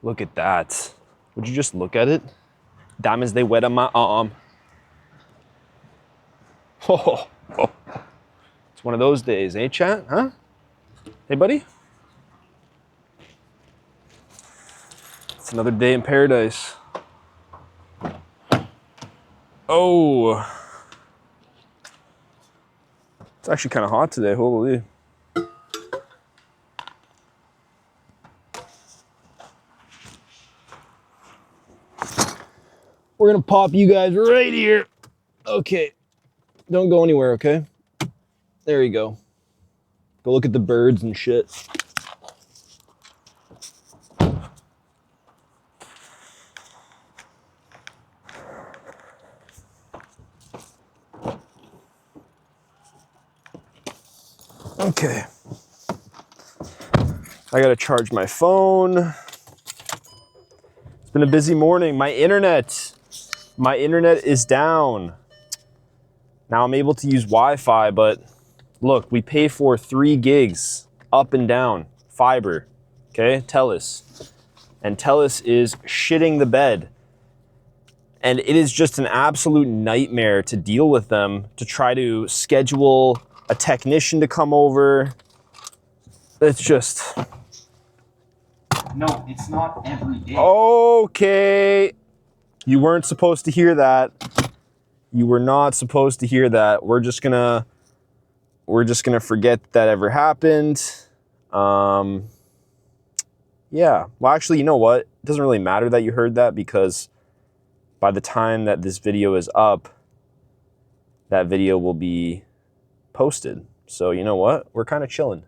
Look at that. Would you just look at it? Diamonds, they wet on my arm. Oh, oh. It's one of those days, eh, chat? Huh? Hey, buddy? It's another day in paradise. Oh. It's actually kind of hot today, holy. We're gonna pop you guys right here. Okay, don't go anywhere, okay? There you go. Go look at the birds and shit. Okay. I gotta charge my phone. It's been a busy morning. My internet is down. Now I'm able to use Wi-Fi, but look, we pay for 3 gigs up and down, fiber, okay, Telus. And Telus is shitting the bed. And it is just an absolute nightmare to deal with them, to try to schedule a technician to come over. It's just... No, it's not every day. Okay. You weren't supposed to hear that. You were not supposed to hear that. We're just gonna forget that ever happened. Yeah. Well, actually, you know what? It doesn't really matter that you heard that, because by the time that this video is up, that video will be posted. So you know what? We're kind of chilling.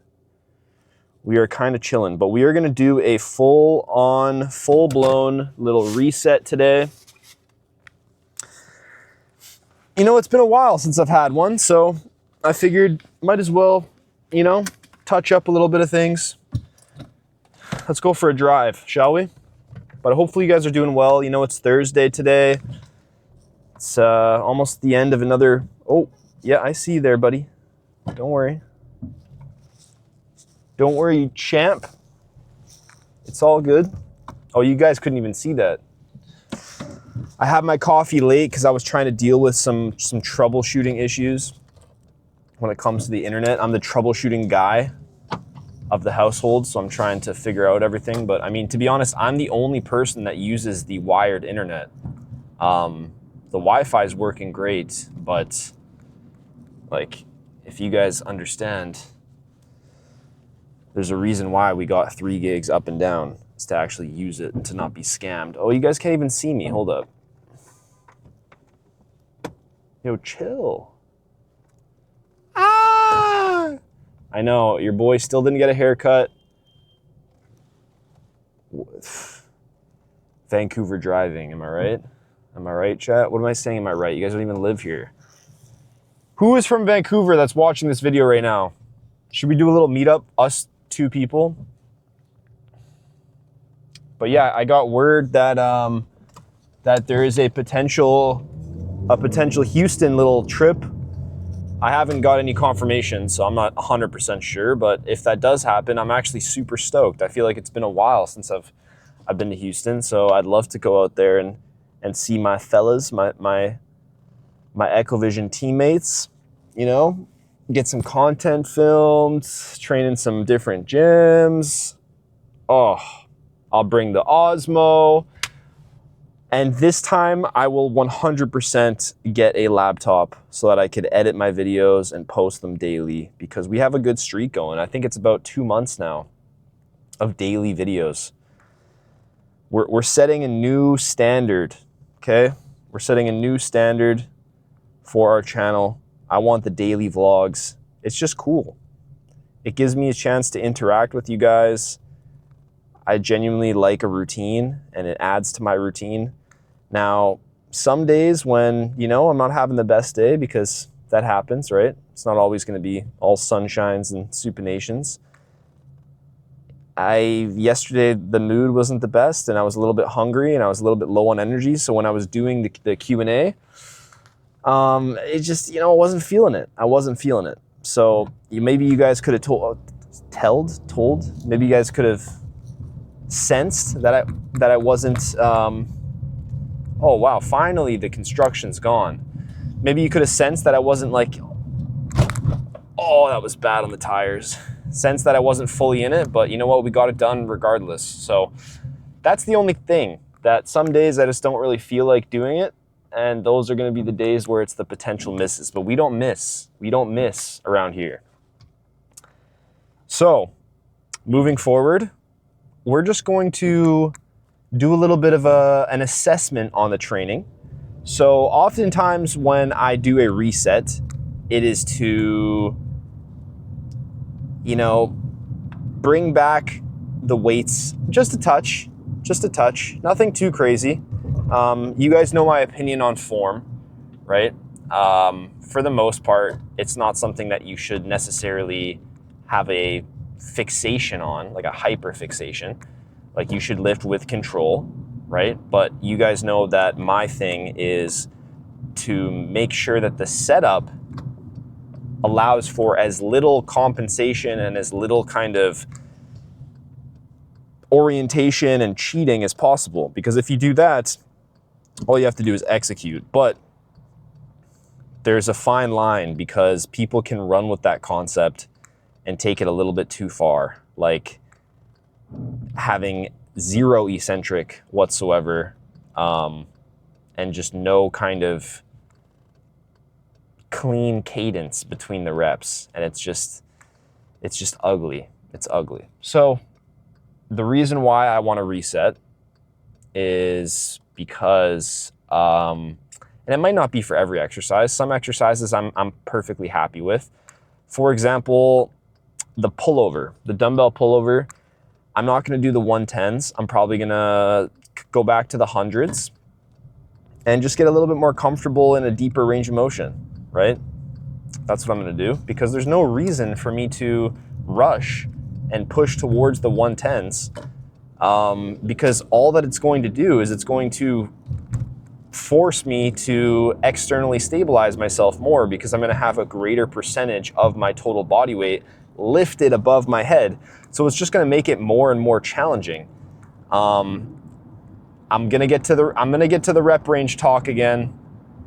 We are kind of chilling, but we are going to do a full-on, full-blown little reset today. You know, it's been a while since I've had one, so I figured might as well, you know, touch up a little bit of things. Let's go for a drive, shall we? But hopefully you guys are doing well. You know, it's Thursday today. It's almost the end of another... Oh, yeah, I see you there, buddy. Don't worry. Don't worry, champ. It's all good. Oh, you guys couldn't even see that. I had my coffee late because I was trying to deal with some troubleshooting issues when it comes to the internet. I'm the troubleshooting guy of the household, so I'm trying to figure out everything. But I mean, to be honest, I'm the only person that uses the wired internet. The Wi-Fi is working great, but like, if you guys understand, there's a reason why we got 3 gigs up and down. It's to actually use it and to not be scammed. Oh, you guys can't even see me. Hold up. Yo, chill. Ah! I know, your boy still didn't get a haircut. Vancouver driving, am I right? Am I right, chat? What am I saying, am I right? You guys don't even live here. Who is from Vancouver that's watching this video right now? Should we do a little meetup, us 2 people? But yeah, I got word that that there is a potential Houston little trip. I haven't got any confirmation, so I'm not 100% sure, but if that does happen, I'm actually super stoked. I feel like it's been a while since I've been to Houston, so I'd love to go out there and see my fellas, my Ecovision teammates, you know, get some content filmed, train in some different gyms. Oh, I'll bring the Osmo. And this time I will 100% get a laptop so that I could edit my videos and post them daily, because we have a good streak going. I think it's about 2 months now of daily videos. We're setting a new standard, okay? We're setting a new standard for our channel. I want the daily vlogs. It's just cool. It gives me a chance to interact with you guys. I genuinely like a routine, and it adds to my routine. Now, some days when, you know, I'm not having the best day, because that happens, right? It's not always going to be all sunshines and supinations. Yesterday, the mood wasn't the best, and I was a little bit hungry, and I was a little bit low on energy. So when I was doing the Q&A, it just, you know, I wasn't feeling it. I wasn't feeling it. So maybe you guys could have told, maybe you guys could have sensed that I wasn't, oh wow, finally the construction's gone. Maybe you could have sensed that I wasn't like, oh, that was bad on the tires. Sensed that I wasn't fully in it, but you know what, we got it done regardless. So that's the only thing, that some days I just don't really feel like doing it. And those are gonna be the days where it's the potential misses, but we don't miss around here. So moving forward, we're just going to do a little bit of an assessment on the training. So oftentimes when I do a reset, it is to, you know, bring back the weights just a touch, nothing too crazy. You guys know my opinion on form, right? For the most part, it's not something that you should necessarily have a fixation on, like a hyper fixation. Like, you should lift with control, right? But you guys know that my thing is to make sure that the setup allows for as little compensation and as little kind of orientation and cheating as possible. Because if you do that, all you have to do is execute. But there's a fine line, because people can run with that concept and take it a little bit too far. Like having zero eccentric whatsoever, and just no kind of clean cadence between the reps. And it's just ugly. It's ugly. So the reason why I want to reset is because, and it might not be for every exercise. Some exercises I'm perfectly happy with. For example, the pullover, the dumbbell pullover, I'm not going to do the 110s. I'm probably going to go back to the 100s and just get a little bit more comfortable in a deeper range of motion, right? That's what I'm going to do, because there's no reason for me to rush and push towards the 110s, because all that it's going to do is it's going to force me to externally stabilize myself more, because I'm going to have a greater percentage of my total body weight lifted above my head. So it's just going to make it more and more challenging. I'm going to get to the rep range talk again,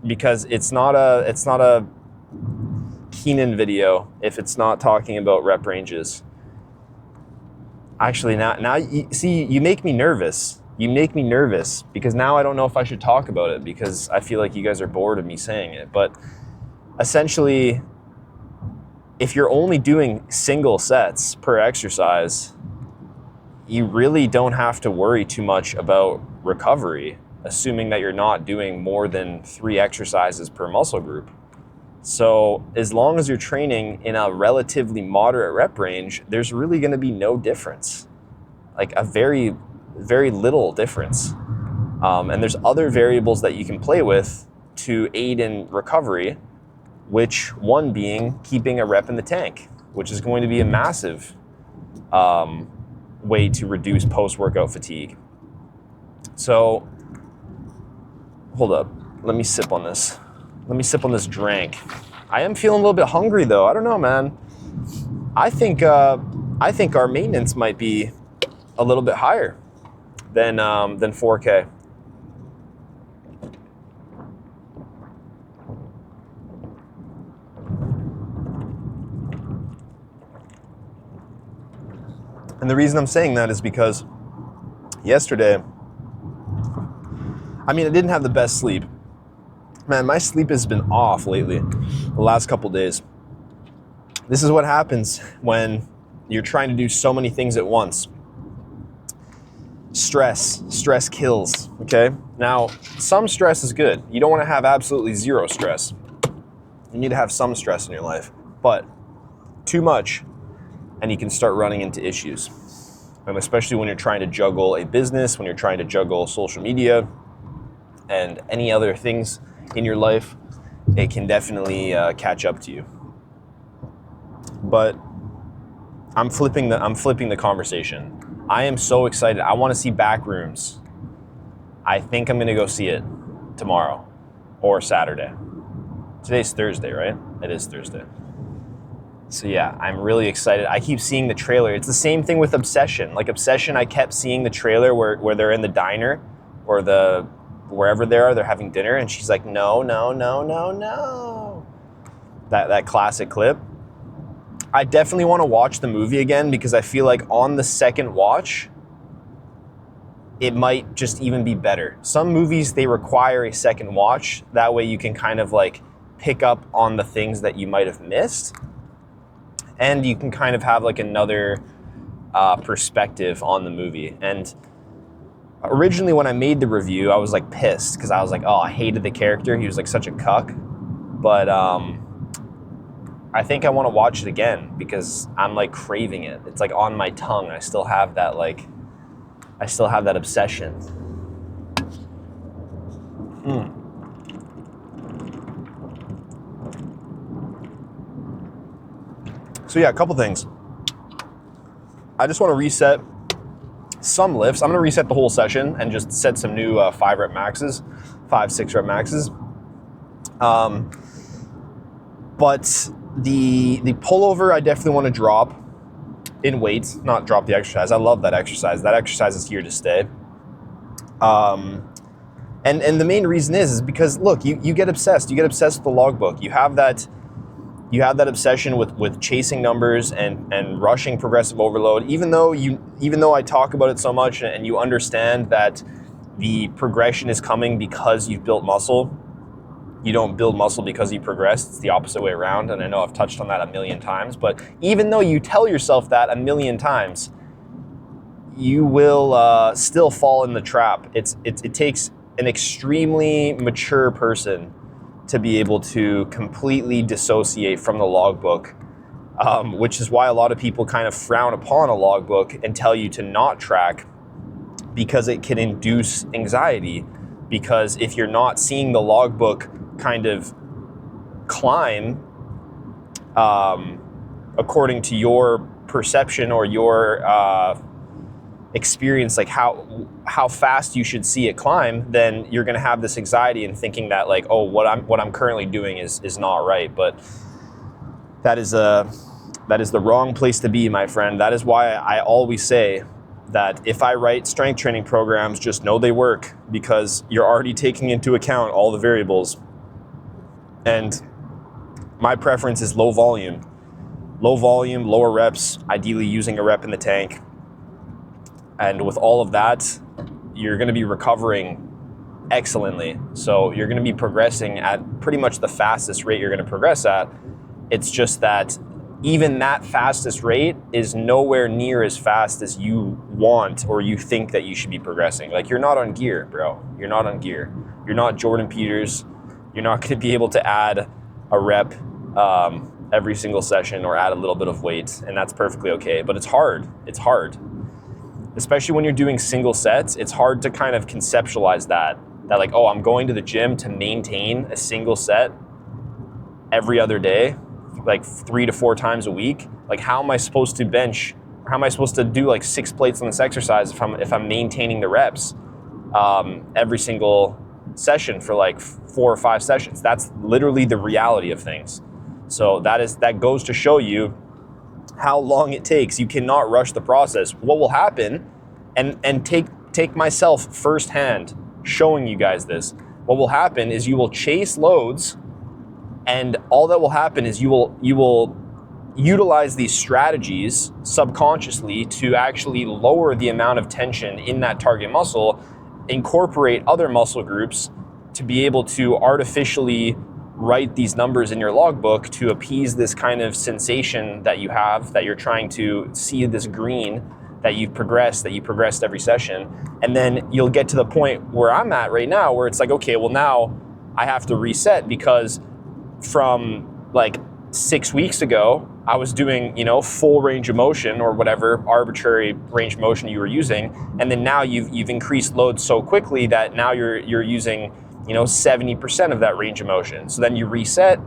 because it's not a Keenan video if it's not talking about rep ranges. Actually, now you make me nervous. You make me nervous, because now I don't know if I should talk about it, because I feel like you guys are bored of me saying it. But essentially, if you're only doing single sets per exercise, you really don't have to worry too much about recovery, assuming that you're not doing more than 3 exercises per muscle group. So as long as you're training in a relatively moderate rep range, there's really going to be no difference, like a very, very little difference. And there's other variables that you can play with to aid in recovery, which one being keeping a rep in the tank, which is going to be a massive way to reduce post-workout fatigue. So, hold up, let me sip on this. Let me sip on this drink. I am feeling a little bit hungry though. I don't know, man. I think our maintenance might be a little bit higher than 4K. And the reason I'm saying that is because yesterday, I didn't have the best sleep. Man, my sleep has been off lately, the last couple days. This is what happens when you're trying to do so many things at once. Stress kills, okay? Now, some stress is good. You don't want to have absolutely zero stress. You need to have some stress in your life, but too much, and you can start running into issues. And especially when you're trying to juggle a business, when you're trying to juggle social media and any other things in your life, it can definitely catch up to you. But I'm flipping the conversation. I am so excited. I want to see back rooms. I think I'm going to go see it tomorrow or Saturday. Today's Thursday, right? It is Thursday. So yeah, I'm really excited. I keep seeing the trailer. It's the same thing with Obsession. Like Obsession, I kept seeing the trailer where they're in the diner or wherever they're having dinner, and she's like, no, no, no, no, no. That classic clip. I definitely want to watch the movie again because I feel like on the second watch, it might just even be better. Some movies, they require a second watch. That way you can kind of like pick up on the things that you might have missed. And you can kind of have like another perspective on the movie. And originally when I made the review, I was like pissed because I was like, oh, I hated the character. He was like such a cuck. But I think I want to watch it again because I'm like craving it. It's like on my tongue. I still have that obsession. So yeah, a couple things. I just want to reset some lifts. I'm going to reset the whole session and just set some new 5 rep maxes, 5-6 rep maxes. But the pullover, I definitely want to drop in weights, not drop the exercise. I love that exercise. That exercise is here to stay. And the main reason is because look, you get obsessed. You get obsessed with the logbook. You have that obsession with chasing numbers and rushing progressive overload. Even though I talk about it so much and you understand that the progression is coming because you've built muscle. You don't build muscle because you progress. It's the opposite way around. And I know I've touched on that a million times, but even though you tell yourself that a million times, you will still fall in the trap. It takes an extremely mature person to be able to completely dissociate from the logbook, which is why a lot of people kind of frown upon a logbook and tell you to not track because it can induce anxiety. Because if you're not seeing the logbook kind of climb according to your perception or your experience, like how fast you should see it climb, then you're going to have this anxiety and thinking that like, oh, what I'm currently doing is not right. But that is the wrong place to be, my friend. That is why I always say that if I write strength training programs, just know they work because you're already taking into account all the variables. And my preference is low volume, lower reps, ideally using a rep in the tank. And with all of that, you're going to be recovering excellently. So you're going to be progressing at pretty much the fastest rate you're going to progress at. It's just that even that fastest rate is nowhere near as fast as you want or you think that you should be progressing. Like, you're not on gear, bro. You're not on gear. You're not Jordan Peters. You're not going to be able to add a rep every single session or add a little bit of weight, and that's perfectly okay. But it's hard. It's hard. Especially when you're doing single sets, it's hard to kind of conceptualize that like, oh, I'm going to the gym to maintain a single set every other day, like 3 to 4 times a week. Like, how am I supposed to bench? How am I supposed to do like 6 plates on this exercise if I'm maintaining the reps every single session for like 4 or 5 sessions? That's literally the reality of things. So that goes to show you how long it takes. You cannot rush the process. What will happen, and take myself firsthand showing you guys this, what will happen is you will chase loads, and all that will happen is you will utilize these strategies subconsciously to actually lower the amount of tension in that target muscle, incorporate other muscle groups to be able to artificially write these numbers in your logbook to appease this kind of sensation that you have, that you're trying to see this green, that you've progressed every session. And then you'll get to the point where I'm at right now, where it's like, okay, well, now I have to reset, because from like 6 weeks ago, I was doing, full range of motion or whatever arbitrary range of motion you were using. And then now you've increased load so quickly that now you're using 70% of that range of motion. So then you reset,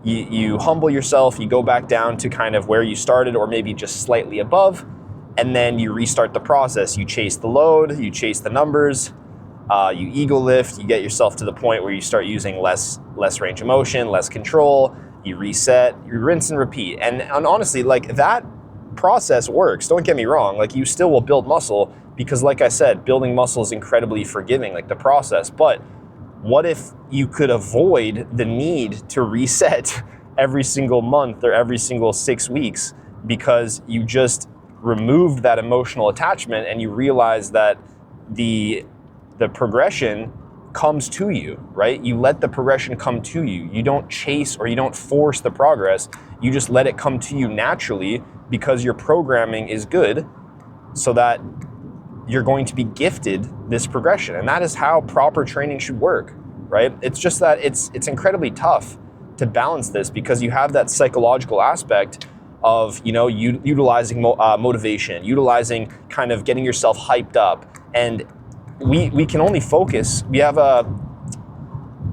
you humble yourself, you go back down to kind of where you started or maybe just slightly above, and then you restart the process. You chase the load, you chase the numbers, you ego lift, you get yourself to the point where you start using less range of motion, less control, you reset, you rinse and repeat. And honestly, like that process works. Don't get me wrong. Like you still will build muscle because like I said, building muscle is incredibly forgiving, like the process. But what if you could avoid the need to reset every single month or every single 6 weeks because you just removed that emotional attachment and you realize that the progression comes to you, right? You let the progression come to you. You don't chase or you don't force the progress. You just let it come to you naturally because your programming is good so that you're going to be gifted this progression. And that is how proper training should work, right? It's just that it's incredibly tough to balance this because you have that psychological aspect of, you know, utilizing motivation, utilizing kind of getting yourself hyped up. And we can only focus, we have an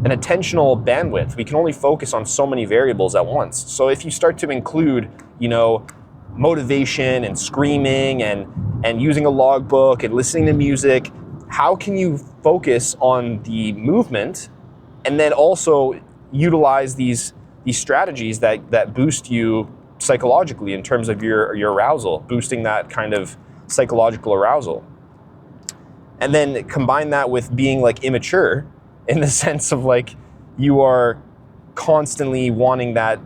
attentional bandwidth. We can only focus on so many variables at once. So if you start to include, you know, motivation and screaming and using a logbook and listening to music, how can you focus on the movement and then also utilize these strategies that boost you psychologically in terms of your arousal, boosting that kind of psychological arousal? And then combine that with being like immature in the sense of like you are constantly wanting that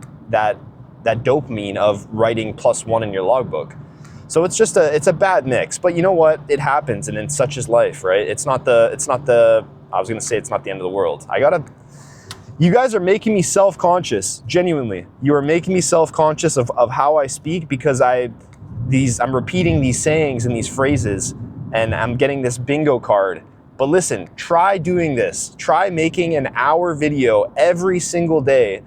dopamine of writing +1 in your logbook. So it's just it's a bad mix, but you know what? It happens, and then such is life, right? It's not the I was gonna say it's not the end of the world. You guys are making me self-conscious, genuinely. You are making me self-conscious of how I speak because I'm repeating these sayings and these phrases and I'm getting this bingo card. But listen, try doing this. Try making an hour video every single day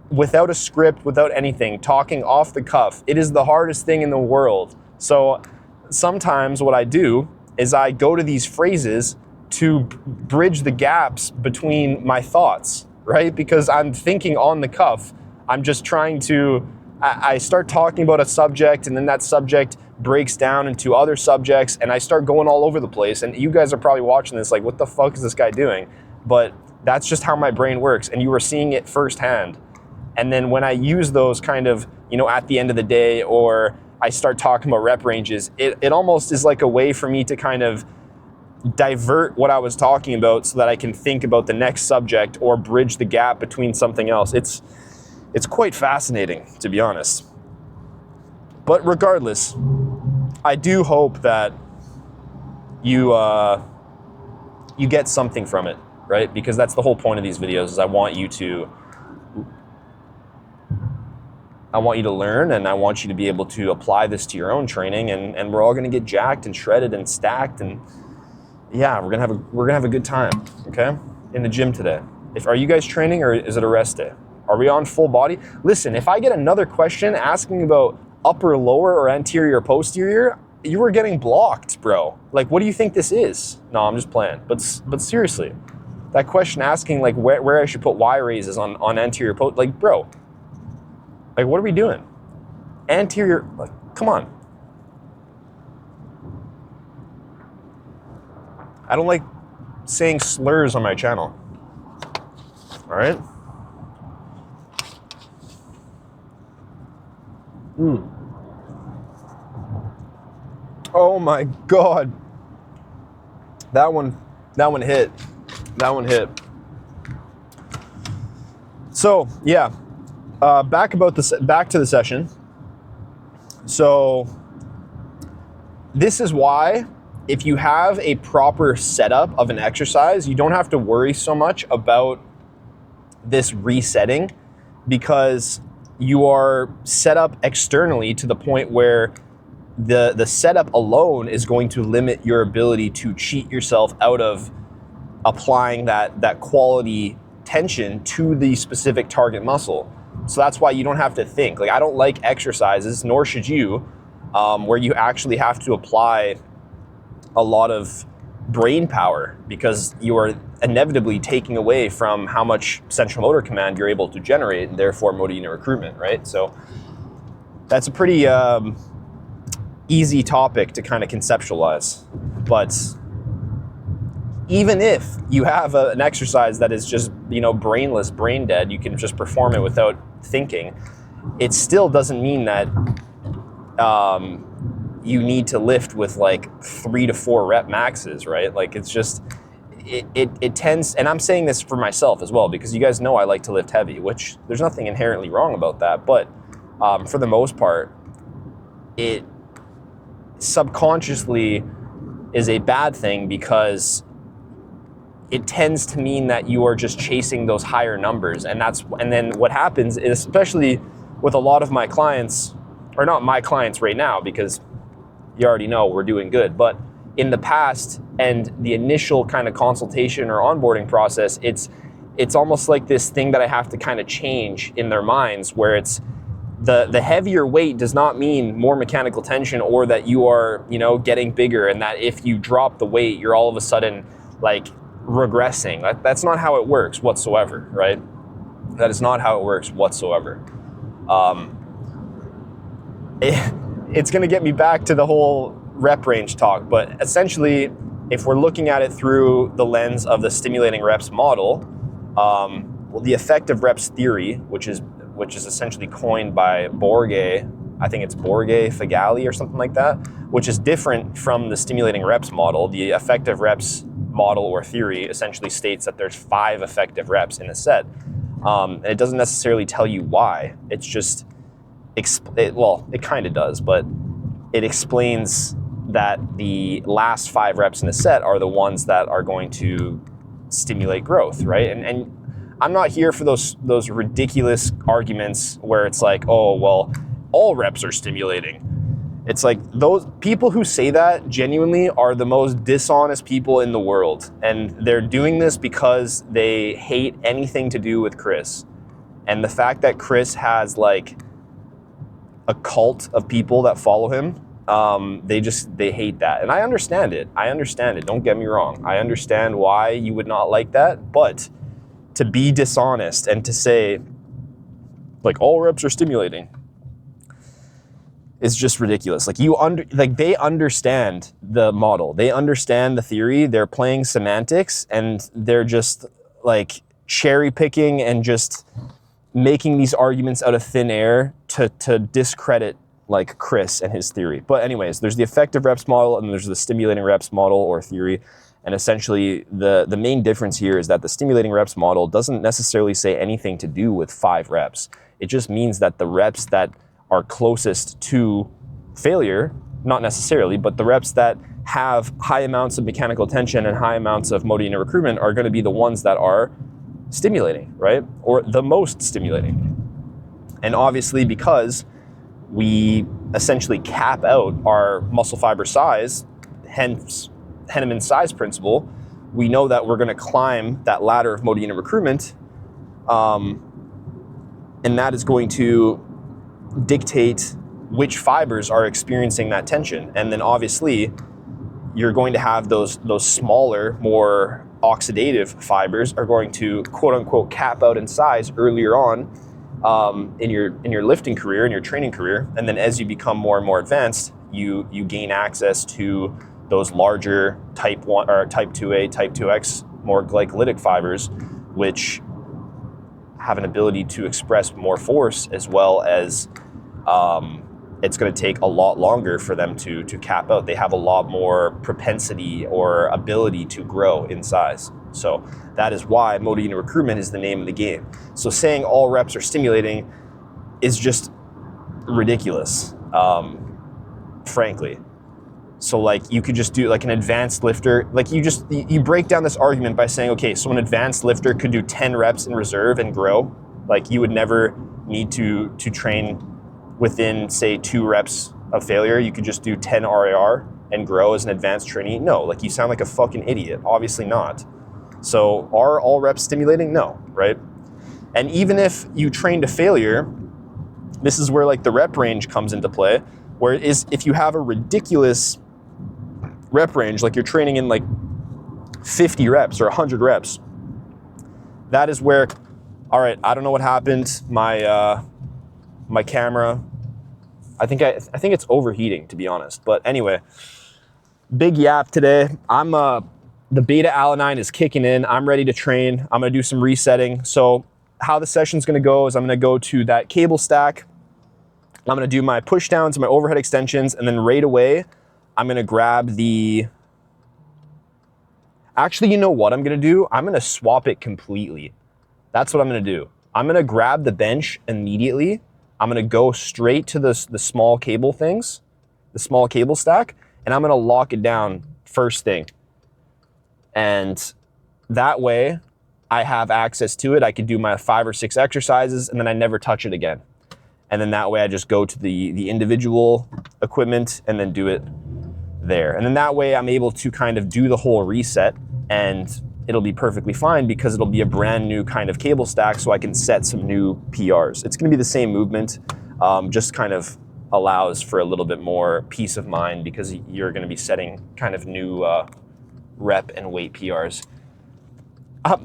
without a script, without anything, talking off the cuff. It is the hardest thing in the world. So sometimes what I do is I go to these phrases to bridge the gaps between my thoughts, right? Because I'm thinking on the cuff. I'm just trying to, I start talking about a subject and then that subject breaks down into other subjects and I start going all over the place. And you guys are probably watching this like, what the fuck is this guy doing? But that's just how my brain works. And you are seeing it firsthand. And then when I use those kind of, you know, at the end of the day, or I start talking about rep ranges, it almost is like a way for me to kind of divert what I was talking about so that I can think about the next subject or bridge the gap between something else. It's quite fascinating, to be honest. But regardless, I do hope that you get something from it, right? Because that's the whole point of these videos, is I want you to learn, and I want you to be able to apply this to your own training, and we're all gonna get jacked and shredded and stacked, and yeah, we're gonna have a good time, okay? In the gym today. Are you guys training or is it a rest day? Are we on full body? Listen, if I get another question asking about upper, lower, or anterior, posterior, you are getting blocked, bro. Like, what do you think this is? No, I'm just playing. But seriously, that question asking like where I should put Y raises on anterior, like, bro, like, what are we doing? Anterior, like, come on. I don't like saying slurs on my channel. All right? Oh my God. That one hit. That one hit. So yeah, back to the session. So this is why, if you have a proper setup of an exercise, you don't have to worry so much about this resetting, because you are set up externally to the point where the setup alone is going to limit your ability to cheat yourself out of applying that quality tension to the specific target muscle. So that's why you don't have to think. Like, I don't like exercises, nor should you, where you actually have to apply a lot of brain power, because you are inevitably taking away from how much central motor command you're able to generate, and therefore motor unit recruitment, right? So that's a pretty easy topic to kind of conceptualize. But even if you have an exercise that is just, brainless, brain dead, you can just perform it without thinking, it still doesn't mean that you need to lift with like 3 to 4 rep maxes, right? Like it's just, it tends, and I'm saying this for myself as well, because you guys know I like to lift heavy, which there's nothing inherently wrong about that. But for the most part, it subconsciously is a bad thing, because it tends to mean that you are just chasing those higher numbers. And then what happens is, especially with a lot of my clients, or not my clients right now, because you already know we're doing good, but in the past and the initial kind of consultation or onboarding process, it's almost like this thing that I have to kind of change in their minds, where it's the heavier weight does not mean more mechanical tension, or that you are, getting bigger, and that if you drop the weight, you're all of a sudden like regressing. That's not how it works whatsoever, right? That is not how it works whatsoever. It's going to get me back to the whole rep range talk, but essentially, if we're looking at it through the lens of the stimulating reps model, the effective reps theory, which is essentially coined by Borge, I think it's Borge Fagali or something like that, which is different from the stimulating reps model. The effective reps model or theory essentially states that there's 5 effective reps in a set. And it doesn't necessarily tell you why. It's just, it kind of does, but it explains that the last 5 reps in a set are the ones that are going to stimulate growth, right? And I'm not here for those ridiculous arguments where it's like, oh, well, all reps are stimulating. It's like, those people who say that genuinely are the most dishonest people in the world. And they're doing this because they hate anything to do with Chris. And the fact that Chris has like a cult of people that follow him, they hate that. And I understand it. Don't get me wrong. I understand why you would not like that. But to be dishonest and to say like all reps are stimulating is just ridiculous. Like they understand the model, they understand the theory, they're playing semantics, and they're just like cherry picking and just making these arguments out of thin air to discredit like Chris and his theory. But anyways, there's the effective reps model and there's the stimulating reps model or theory. And essentially the main difference here is that the stimulating reps model doesn't necessarily say anything to do with 5 reps. It just means that the reps that are closest to failure, not necessarily, but the reps that have high amounts of mechanical tension and high amounts of motor unit recruitment are going to be the ones that are stimulating, right? Or the most stimulating. And obviously, because we essentially cap out our muscle fiber size, hence Henman's size principle, we know that we're going to climb that ladder of motor unit recruitment, and that is going to dictate which fibers are experiencing that tension. And then obviously you're going to have those smaller, more oxidative fibers are going to quote unquote cap out in size earlier on in your lifting career, in your training career. And then as you become more and more advanced, you gain access to those larger type 1 or type 2A, type 2X, more glycolytic fibers, which have an ability to express more force, as well as it's going to take a lot longer for them to cap out. They have a lot more propensity or ability to grow in size. So that is why motor unit recruitment is the name of the game. So saying all reps are stimulating is just ridiculous, frankly. So like you could just do like an advanced lifter, like you break down this argument by saying, okay, so an advanced lifter could do 10 reps in reserve and grow. Like you would never need to train within say 2 reps of failure. You could just do 10 RAR and grow as an advanced trainee. No, like you sound like a fucking idiot. Obviously not. So are all reps stimulating? No, right? And even if you train to failure, this is where like the rep range comes into play, where it is if you have a ridiculous rep range, like you're training in like 50 reps or 100 reps, that is where, all right, I don't know what happened. My camera, I think it's overheating, to be honest. But anyway, big yap today. I'm the beta alanine is kicking in. I'm ready to train. I'm gonna do some resetting. So how the session's gonna go is I'm gonna go to that cable stack. I'm gonna do my push downs, my overhead extensions, and then right away, I'm gonna grab the, actually, you know what I'm gonna do? I'm gonna swap it completely. That's what I'm gonna do. I'm gonna grab the bench immediately. I'm gonna go straight to the small cable things, the small cable stack, and I'm gonna lock it down first thing. And that way I have access to it. I could do my 5 or 6 exercises and then I never touch it again. And then that way I just go to the individual equipment and then do it there. And then that way I'm able to kind of do the whole reset and it'll be perfectly fine because it'll be a brand new kind of cable stack so I can set some new PRs. It's gonna be the same movement, just kind of allows for a little bit more peace of mind because you're gonna be setting kind of new rep and weight PRs.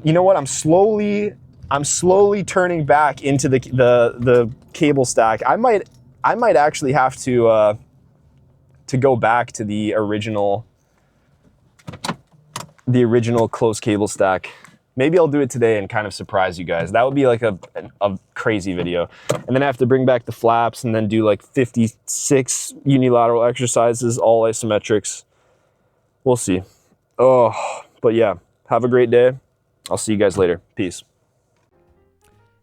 You know what? I'm slowly turning back into the cable stack. I might actually have to go back to the original close cable stack. Maybe I'll do it today and kind of surprise you guys. That would be like a crazy video. And then I have to bring back the flaps and then do like 56 unilateral exercises, all isometrics. We'll see. Oh, but yeah, have a great day. I'll see you guys later. Peace.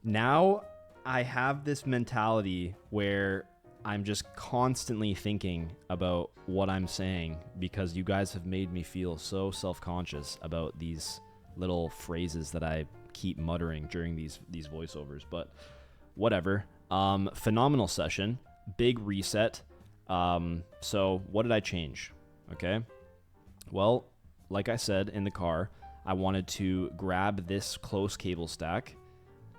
Now I have this mentality where I'm just constantly thinking about what I'm saying because you guys have made me feel so self-conscious about these little phrases that I keep muttering during these voiceovers, but whatever. Phenomenal session, big reset. So what did I change? Okay. Well, like I said in the car, I wanted to grab this close cable stack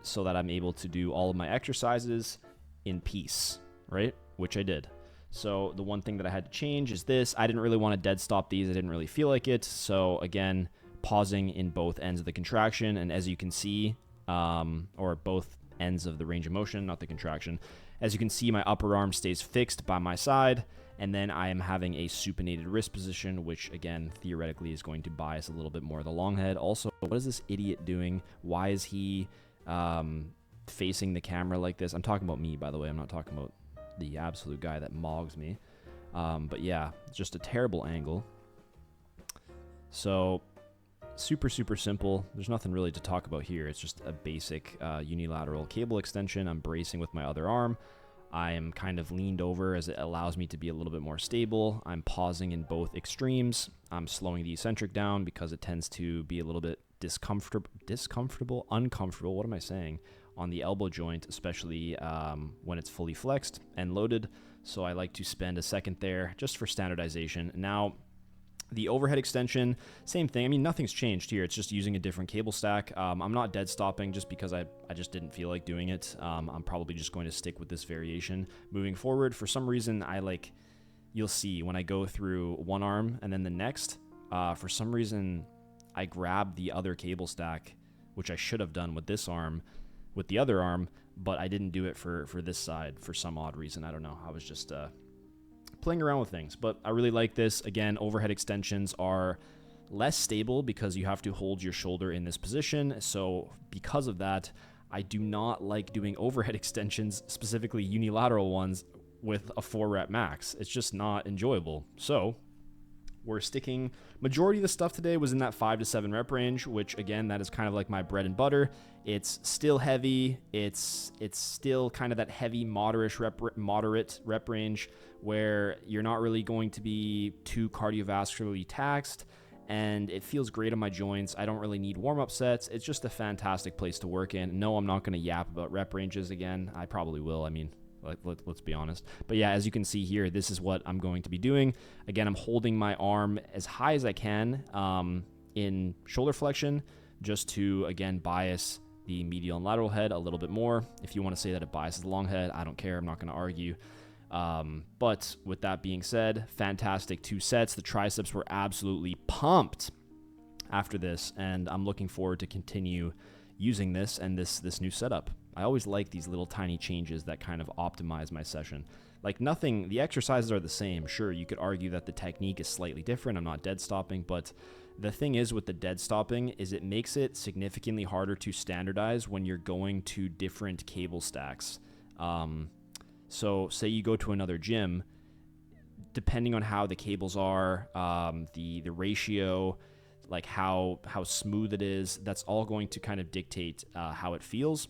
so that I'm able to do all of my exercises in peace, right? Which I did. So the one thing that I had to change is this. I didn't really want to dead stop these. I didn't really feel like it. So again, pausing in both ends of the contraction. And as you can see, or both ends of the range of motion, not the contraction. As you can see, my upper arm stays fixed by my side. And then I am having a supinated wrist position, which again, theoretically is going to bias a little bit more the long head. Also, what is this idiot doing? Why is he facing the camera like this? I'm talking about me, by the way. I'm not talking about the absolute guy that mogs me. But yeah, just a terrible angle. So super, super simple. There's nothing really to talk about here. It's just a basic unilateral cable extension. I'm bracing with my other arm. I am kind of leaned over as it allows me to be a little bit more stable. I'm pausing in both extremes. I'm slowing the eccentric down because it tends to be a little bit uncomfortable, what am I saying, on the elbow joint, especially when it's fully flexed and loaded. So I like to spend a second there just for standardization. Now, the overhead extension, same thing. I mean, nothing's changed here. It's just using a different cable stack. I'm not dead stopping just because I just didn't feel like doing it. I'm probably just going to stick with this variation moving forward. For some reason, you'll see when I go through one arm and then the next, for some reason, I grab the other cable stack, which I should have done with this arm, with the other arm, but I didn't do it for this side for some odd reason. I don't know. I was just playing around with things, but I really like this. Again, overhead extensions are less stable because you have to hold your shoulder in this position. So because of that, I do not like doing overhead extensions, specifically unilateral ones, with a 4 rep max. It's just not enjoyable. So we're sticking, majority of the stuff today was in that 5 to 7 rep range, which again, that is kind of like my bread and butter. It's still heavy. It's still kind of that heavy moderate rep range where you're not really going to be too cardiovascularly taxed, and it feels great on my joints. I don't really need warm-up sets. It's just a fantastic place to work in. No, I'm not going to yap about rep ranges again. I probably will. I mean, let's be honest. But yeah, as you can see here, this is what I'm going to be doing. Again, I'm holding my arm as high as I can in shoulder flexion just to, again, bias the medial and lateral head a little bit more. If you want to say that it biases the long head, I don't care. I'm not going to argue. But with that being said, fantastic 2 sets. The triceps were absolutely pumped after this, and I'm looking forward to continue using this and this new setup. I always like these little tiny changes that kind of optimize my session. Like nothing, the exercises are the same. Sure, you could argue that the technique is slightly different. I'm not dead stopping, but The thing is with the dead stopping is it makes it significantly harder to standardize when you're going to different cable stacks. So say you go to another gym, depending on how the cables are, the ratio, like how smooth it is, that's all going to kind of dictate how it feels,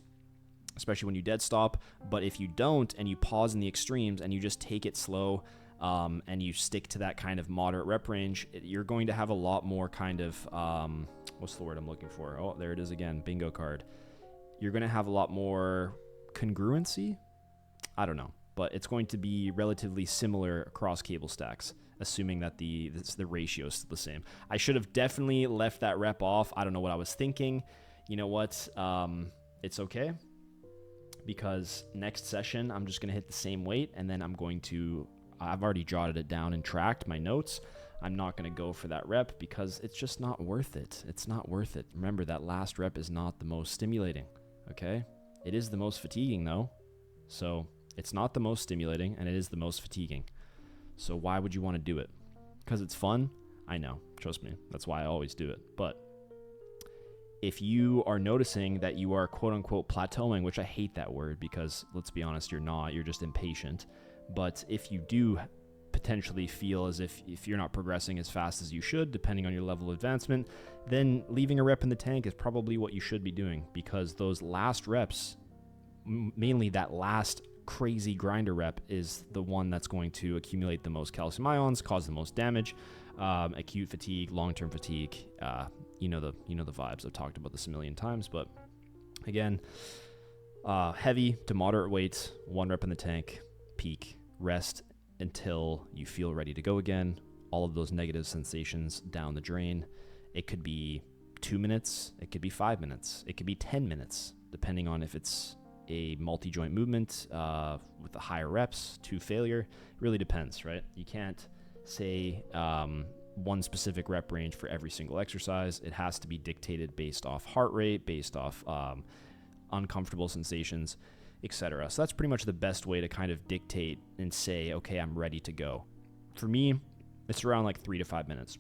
especially when you dead stop. But if you don't and you pause in the extremes and you just take it slow, and you stick to that kind of moderate rep range, you're going to have a lot more kind of, what's the word I'm looking for? Oh, there it is again, bingo card. You're going to have a lot more congruency. I don't know, but it's going to be relatively similar across cable stacks, assuming that the ratio is still the same. I should have definitely left that rep off. I don't know what I was thinking. You know what? It's okay, because next session I'm just going to hit the same weight, and then I've already jotted it down and tracked my notes. I'm not going to go for that rep because it's just not worth it. It's not worth it. Remember, that last rep is not the most stimulating, okay? It is the most fatiguing though. So it's not the most stimulating, and it is the most fatiguing. So why would you want to do it? Because it's fun? I know, trust me. That's why I always do it. But if you are noticing that you are quote unquote plateauing, which I hate that word because let's be honest, you're not, you're just impatient. But if you do potentially feel as if you're not progressing as fast as you should, depending on your level of advancement, then leaving a rep in the tank is probably what you should be doing, because those last reps, mainly that last crazy grinder rep, is the one that's going to accumulate the most calcium ions, cause the most damage, acute fatigue, long-term fatigue. You know the vibes. I've talked about this a million times, but again, heavy to moderate weights, 1 rep in the tank, peak, rest until you feel ready to go again. All of those negative sensations down the drain. It could be 2 minutes, it could be 5 minutes, it could be 10 minutes, depending on if it's a multi-joint movement with the higher reps to failure. It really depends, right? You can't say one specific rep range for every single exercise. It has to be dictated based off heart rate, based off uncomfortable sensations, etc. So that's pretty much the best way to kind of dictate and say, okay, I'm ready to go. For me, it's around like 3 to 5 minutes.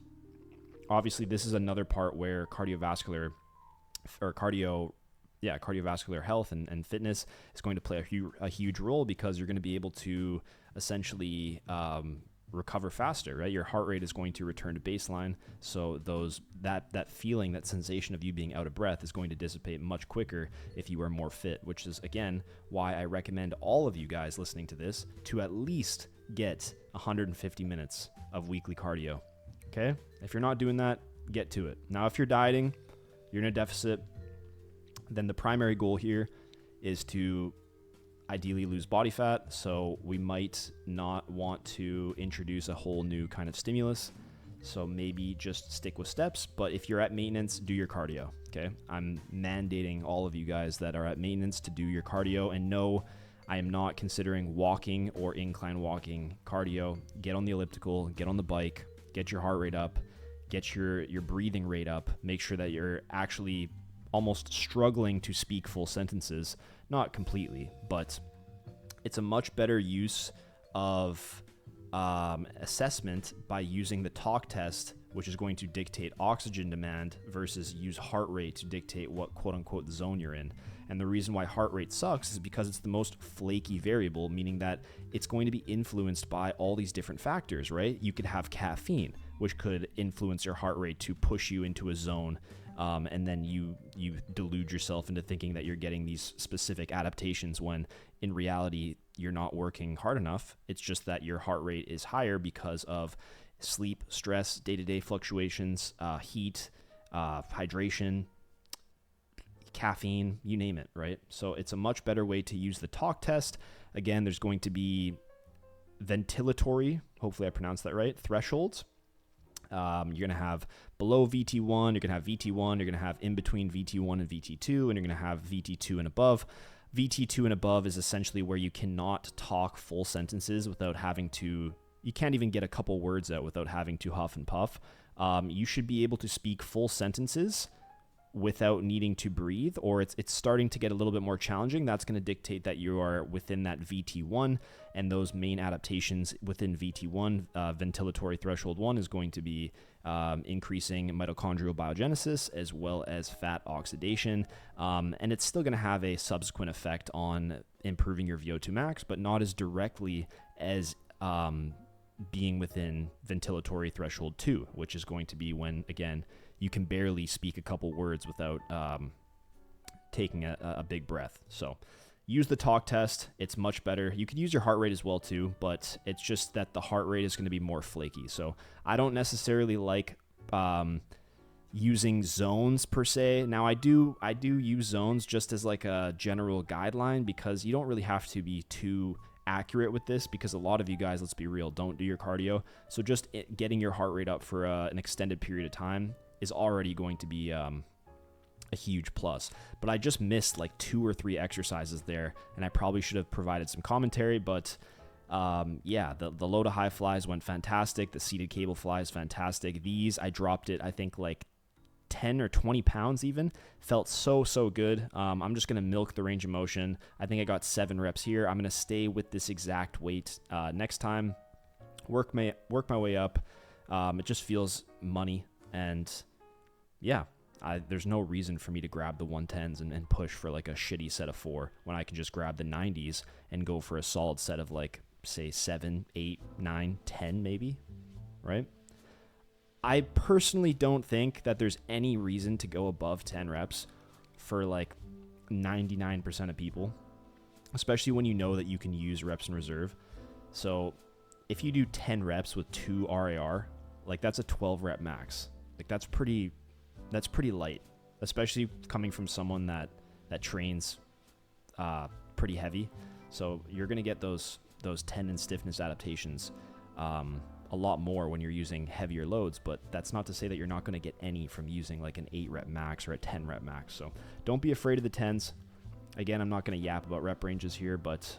Obviously, this is another part where cardiovascular health and fitness is going to play a huge role, because you're going to be able to essentially recover faster, right? Your heart rate is going to return to baseline, so that feeling, that sensation of you being out of breath is going to dissipate much quicker if you are more fit, which is again why I recommend all of you guys listening to this to at least get 150 minutes of weekly cardio. Okay? If you're not doing that, get to it. Now, if you're dieting, you're in a deficit, then the primary goal here is to ideally lose body fat. So we might not want to introduce a whole new kind of stimulus. So maybe just stick with steps. But if you're at maintenance, do your cardio. Okay. I'm mandating all of you guys that are at maintenance to do your cardio. And no, I am not considering walking or incline walking cardio. Get on the elliptical, get on the bike, get your heart rate up, get your breathing rate up. Make sure that you're actually almost struggling to speak full sentences. Not completely, but it's a much better use of assessment by using the talk test, which is going to dictate oxygen demand, versus use heart rate to dictate what quote unquote zone you're in. And the reason why heart rate sucks is because it's the most flaky variable, meaning that it's going to be influenced by all these different factors, right? You could have caffeine, which could influence your heart rate to push you into a zone. And then you delude yourself into thinking that you're getting these specific adaptations when in reality you're not working hard enough. It's just that your heart rate is higher because of sleep, stress, day-to-day fluctuations, heat, hydration, caffeine, you name it, right? So it's a much better way to use the talk test. Again, there's going to be ventilatory, hopefully I pronounced that right, thresholds. You're going to have below VT1, you're going to have VT1, you're going to have in between VT1 and VT2, and you're going to have VT2 and above. VT2 and above is essentially where you cannot talk full sentences without having to, you can't even get a couple words out without having to huff and puff. You should be able to speak full sentences without needing to breathe, or it's starting to get a little bit more challenging, that's going to dictate that you are within that VT1, and those main adaptations within VT1, ventilatory threshold 1 is going to be increasing mitochondrial biogenesis as well as fat oxidation, and it's still going to have a subsequent effect on improving your VO2 max, but not as directly as being within ventilatory threshold 2, which is going to be when, again, you can barely speak a couple words without taking a big breath. So use the talk test. It's much better. You could use your heart rate as well too, but it's just that the heart rate is going to be more flaky. So I don't necessarily like using zones per se. Now I do use zones just as like a general guideline, because you don't really have to be too accurate with this, because a lot of you guys, let's be real, don't do your cardio. So just getting your heart rate up for an extended period of time is already going to be a huge plus. But I just missed like 2 or 3 exercises there, and I probably should have provided some commentary, but yeah, the low to high flies went fantastic. The seated cable fly is fantastic. These, I dropped it, I think like 10 or 20 pounds even. Felt so good. I'm just going to milk the range of motion. I think I got 7 reps here. I'm going to stay with this exact weight next time. Work my way up. It just feels money. And yeah, there's no reason for me to grab the 110s and push for like a shitty set of 4 when I can just grab the 90s and go for a solid set of like, say, 7, 8, 9, 10 maybe, right? I personally don't think that there's any reason to go above 10 reps for like 99% of people, especially when you know that you can use reps in reserve. So if you do 10 reps with 2 RAR, like that's a 12 rep max. Like that's pretty light, especially coming from someone that trains pretty heavy. So you're going to get those tendon stiffness adaptations a lot more when you're using heavier loads, but that's not to say that you're not going to get any from using like an 8 rep max or a 10 rep max. So don't be afraid of the 10s. Again, I'm not going to yap about rep ranges here, but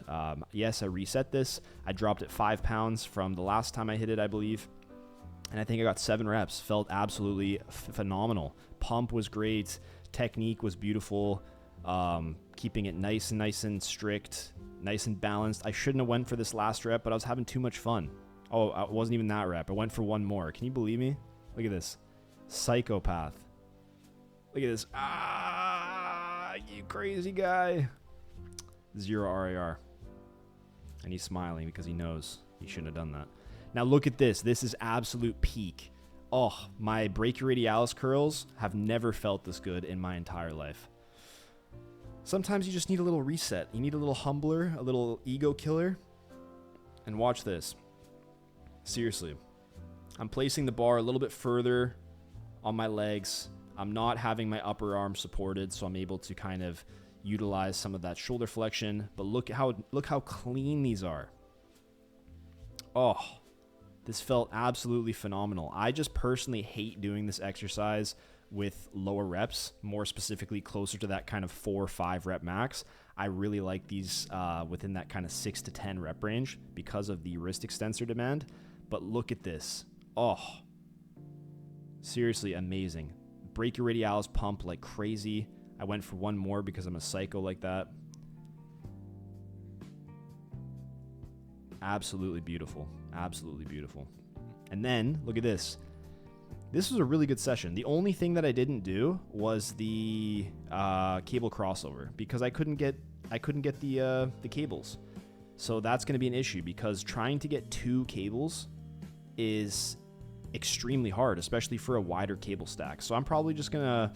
yes, I reset this. I dropped it 5 pounds from the last time I hit it, I believe. And I think I got 7 reps. Felt absolutely phenomenal. Pump was great. Technique was beautiful. Keeping it nice and strict, nice and balanced. I shouldn't have went for this last rep, but I was having too much fun. Oh, it wasn't even that rep. I went for 1 more. Can you believe me? Look at this. Psychopath. Look at this. Ah, you crazy guy. 0 RAR. And he's smiling because he knows he shouldn't have done that. Now look at this. This is absolute peak. Oh, my brachioradialis curls have never felt this good in my entire life. Sometimes you just need a little reset. You need a little humbler, a little ego killer. And watch this. Seriously. I'm placing the bar a little bit further on my legs. I'm not having my upper arm supported, so I'm able to kind of utilize some of that shoulder flexion. But look how clean these are. Oh, this felt absolutely phenomenal. I just personally hate doing this exercise with lower reps, more specifically closer to that kind of 4 or 5 rep max. I really like these within that kind of 6 to 10 rep range because of the wrist extensor demand. But look at this. Oh, seriously amazing. Brachioradialis pump like crazy. I went for 1 more because I'm a psycho like that. Absolutely beautiful. Absolutely beautiful. And then look at this. This was a really good session. The only thing that I didn't do was the cable crossover because I couldn't get the cables. So that's going to be an issue because trying to get 2 cables is extremely hard, especially for a wider cable stack. So I'm probably just going to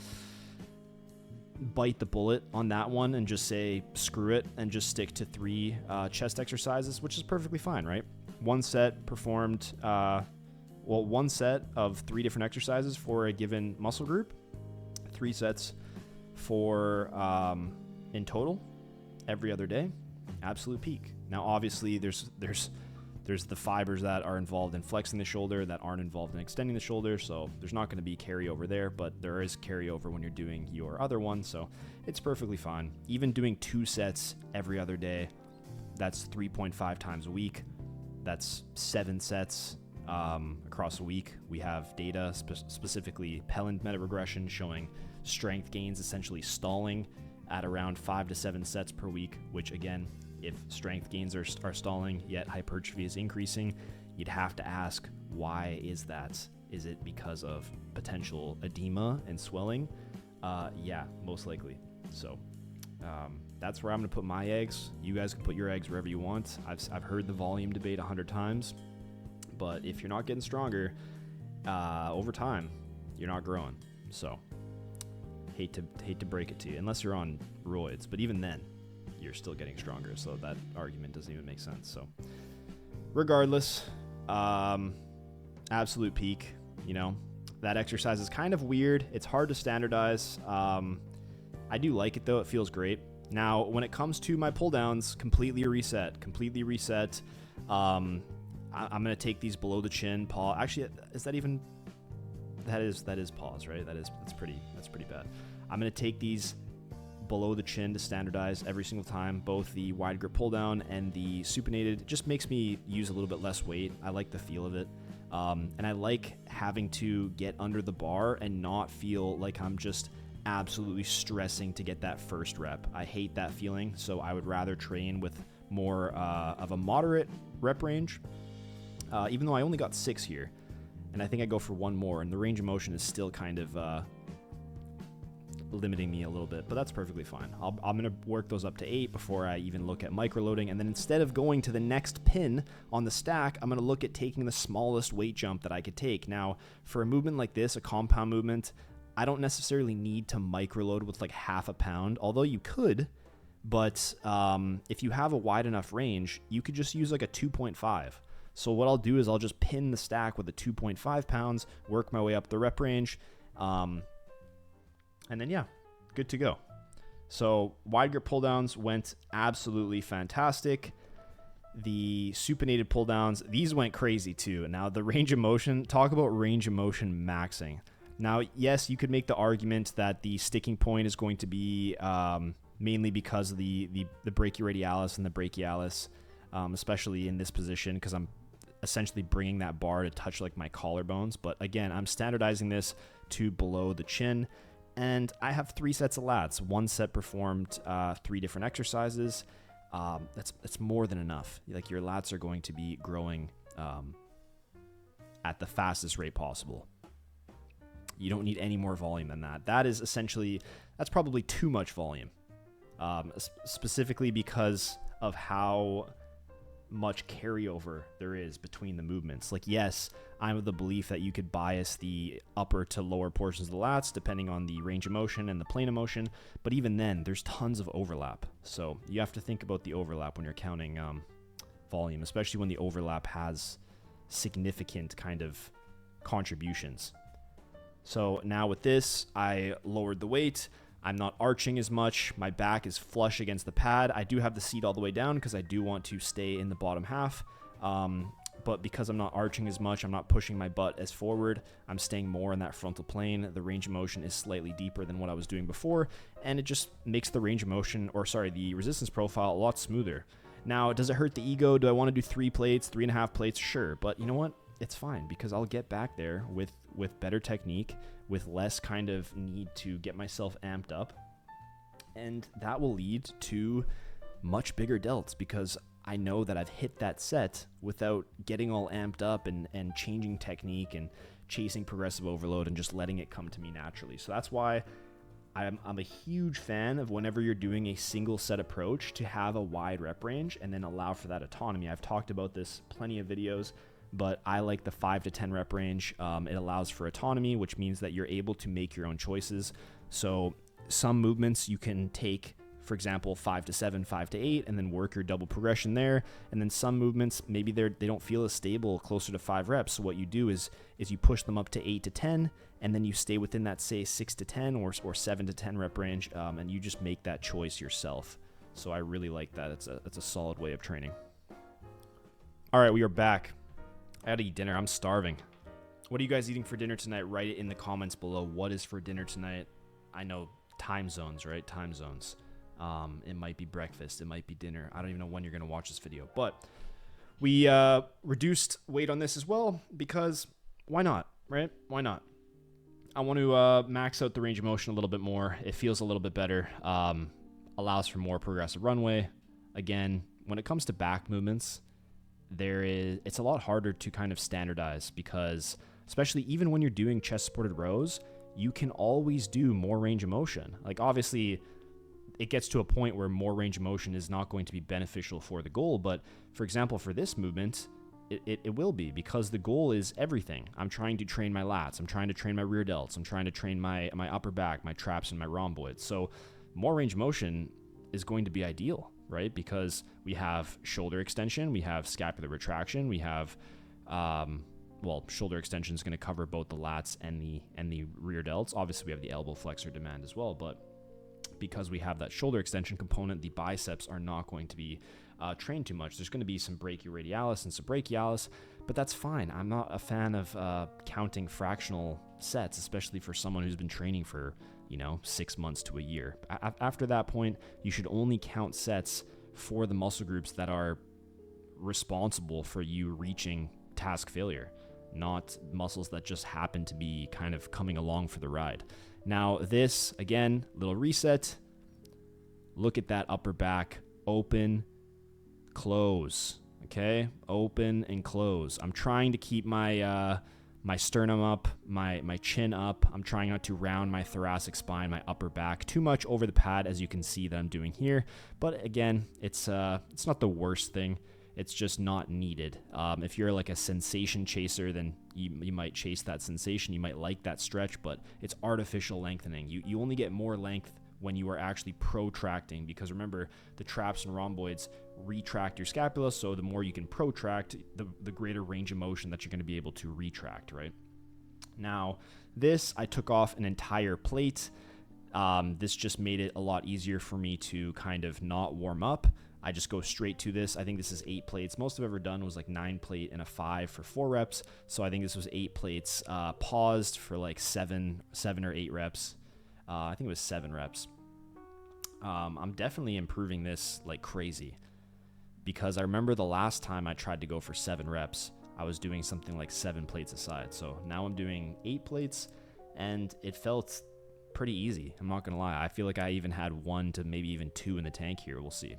bite the bullet on that one and just say screw it and just stick to 3 chest exercises, which is perfectly fine, right? 1 set performed, 1 set of 3 different exercises for a given muscle group, 3 sets for in total every other day. Absolute peak. Now, obviously, there's the fibers that are involved in flexing the shoulder that aren't involved in extending the shoulder, so there's not going to be carryover there, but there is carryover when you're doing your other one, so it's perfectly fine. Even doing 2 sets every other day, that's 3.5 times a week. That's 7 sets across a week. We have data, specifically Pelland meta regression, showing strength gains essentially stalling at around 5 to 7 sets per week, which again, if strength gains are stalling yet hypertrophy is increasing, you'd have to ask, why is that? Is it because of potential edema and swelling? Yeah, most likely. So that's where I'm going to put my eggs. You guys can put your eggs wherever you want. I've heard the volume debate 100 times, but if you're not getting stronger over time, you're not growing. So hate to break it to you, unless you're on roids, but even then you're still getting stronger, so that argument doesn't even make sense. So regardless, absolute peak. You know, that exercise is kind of weird. It's hard to standardize. I do like it though. It feels great. Now, when it comes to my pull downs, completely reset. I'm going to take these below the chin pause. Actually, is that even, that is pause, right? That's pretty bad. I'm going to take these below the chin to standardize every single time, both the wide grip pull down and the supinated. It just makes me use a little bit less weight. I like the feel of it. And I like having to get under the bar and not feel like I'm just absolutely stressing to get that first rep. I hate that feeling, so I would rather train with more of a moderate rep range, even though I only got 6 here, and I think I go for 1 more, and the range of motion is still kind of limiting me a little bit, but that's perfectly fine. I'm going to work those up to 8 before I even look at microloading, and then instead of going to the next pin on the stack, I'm going to look at taking the smallest weight jump that I could take. Now, for a movement like this, a compound movement, I don't necessarily need to microload with like half a pound, although you could, but if you have a wide enough range, you could just use like a 2.5. So what I'll do is I'll just pin the stack with a 2.5 pounds, work my way up the rep range, and then, yeah, good to go. So wide grip pull downs went absolutely fantastic. The supinated pull downs, these went crazy too. Now the range of motion, talk about range of motion maxing. Now, yes, you could make the argument that the sticking point is going to be mainly because of the brachioradialis and the brachialis, especially in this position, because I'm essentially bringing that bar to touch like my collarbones. But again, I'm standardizing this to below the chin. And I have 3 sets of lats. 1 set performed 3 different exercises. That's more than enough. Like, your lats are going to be growing at the fastest rate possible. You don't need any more volume than that. That's probably too much volume, specifically because of how much carryover there is between the movements. Like, yes, I'm of the belief that you could bias the upper to lower portions of the lats depending on the range of motion and the plane of motion, but even then, there's tons of overlap. So you have to think about the overlap when you're counting volume, especially when the overlap has significant kind of contributions. So now with this, I lowered the weight. I'm not arching as much. My back is flush against the pad. I do have the seat all the way down because I do want to stay in the bottom half. But because I'm not arching as much, I'm not pushing my butt as forward. I'm staying more in that frontal plane. The range of motion is slightly deeper than what I was doing before, and it just makes the the resistance profile a lot smoother. Now, does it hurt the ego? Do I want to do 3 plates, 3.5 plates? Sure, but you know what? It's fine because I'll get back there with better technique, with less kind of need to get myself amped up, and that will lead to much bigger delts because I know that I've hit that set without getting all amped up and changing technique and chasing progressive overload and just letting it come to me naturally. So that's why I'm a huge fan of whenever you're doing a single set approach to have a wide rep range and then allow for that autonomy. I've talked about this plenty of videos, but I like the 5 to 10 rep range. It allows for autonomy, which means that you're able to make your own choices. So some movements you can take, for example, 5 to 7, 5 to 8, and then work your double progression there. And then some movements, maybe they don't feel as stable, closer to 5 reps. So what you do is you push them up to 8 to 10, and then you stay within that, say, 6 to 10 or 7 to 10 rep range, and you just make that choice yourself. So I really like that. It's a solid way of training. All right, we are back. I gotta eat dinner. I'm starving. What are you guys eating for dinner tonight? Write it in the comments below. What is for dinner tonight? I know time zones, right? Time zones. It might be breakfast. It might be dinner. I don't even know when you're going to watch this video. But We reduced weight on this as well because why not, right? Why not? I want to max out the range of motion a little bit more. It feels a little bit better, allows for more progressive runway. Again, when it comes to back movements, it's a lot harder to kind of standardize because especially even when you're doing chest supported rows, you can always do more range of motion. Like obviously it gets to a point where more range of motion is not going to be beneficial for the goal. But for example, for this movement, it will be because the goal is everything. I'm trying to train my lats. I'm trying to train my rear delts. I'm trying to train my upper back, my traps, and my rhomboids. So more range of motion is going to be ideal, right? Because we have shoulder extension, we have scapular retraction, we have, shoulder extension is going to cover both the lats and the rear delts. Obviously, we have the elbow flexor demand as well, but because we have that shoulder extension component, the biceps are not going to be trained too much. There's going to be some brachioradialis and subbrachialis, but that's fine. I'm not a fan of counting fractional sets, especially for someone who's been training for 6 months to a year. After that point, you should only count sets for the muscle groups that are responsible for you reaching task failure, not muscles that just happen to be kind of coming along for the ride. Now this, again, little reset. Look at that upper back, open, close, okay? Open and close. I'm trying to keep my my sternum up, my chin up. I'm trying not to round my thoracic spine, my upper back too much over the pad, as you can see that I'm doing here. But again, it's not the worst thing. It's just not needed. If you're like a sensation chaser, then you might chase that sensation. You might like that stretch, but it's artificial lengthening. You only get more length when you are actually protracting, because remember, the traps and rhomboids retract your scapula, so the more you can protract, the greater range of motion that you're going to be able to retract, right? Now, this, I took off an entire plate. This just made it a lot easier for me to kind of not warm up. I just go straight to this. I think this is 8 plates. Most I've ever done was like 9 plate and a 5 for 4 reps. So I think this was 8 plates, paused for like 7 or 8 reps. I think it was 7 reps. I'm definitely improving this like crazy, because I remember the last time I tried to go for 7 reps, I was doing something like 7 plates aside. So now I'm doing 8 plates and it felt pretty easy. I'm not going to lie. I feel like I even had 1 to maybe even 2 in the tank here. We'll see.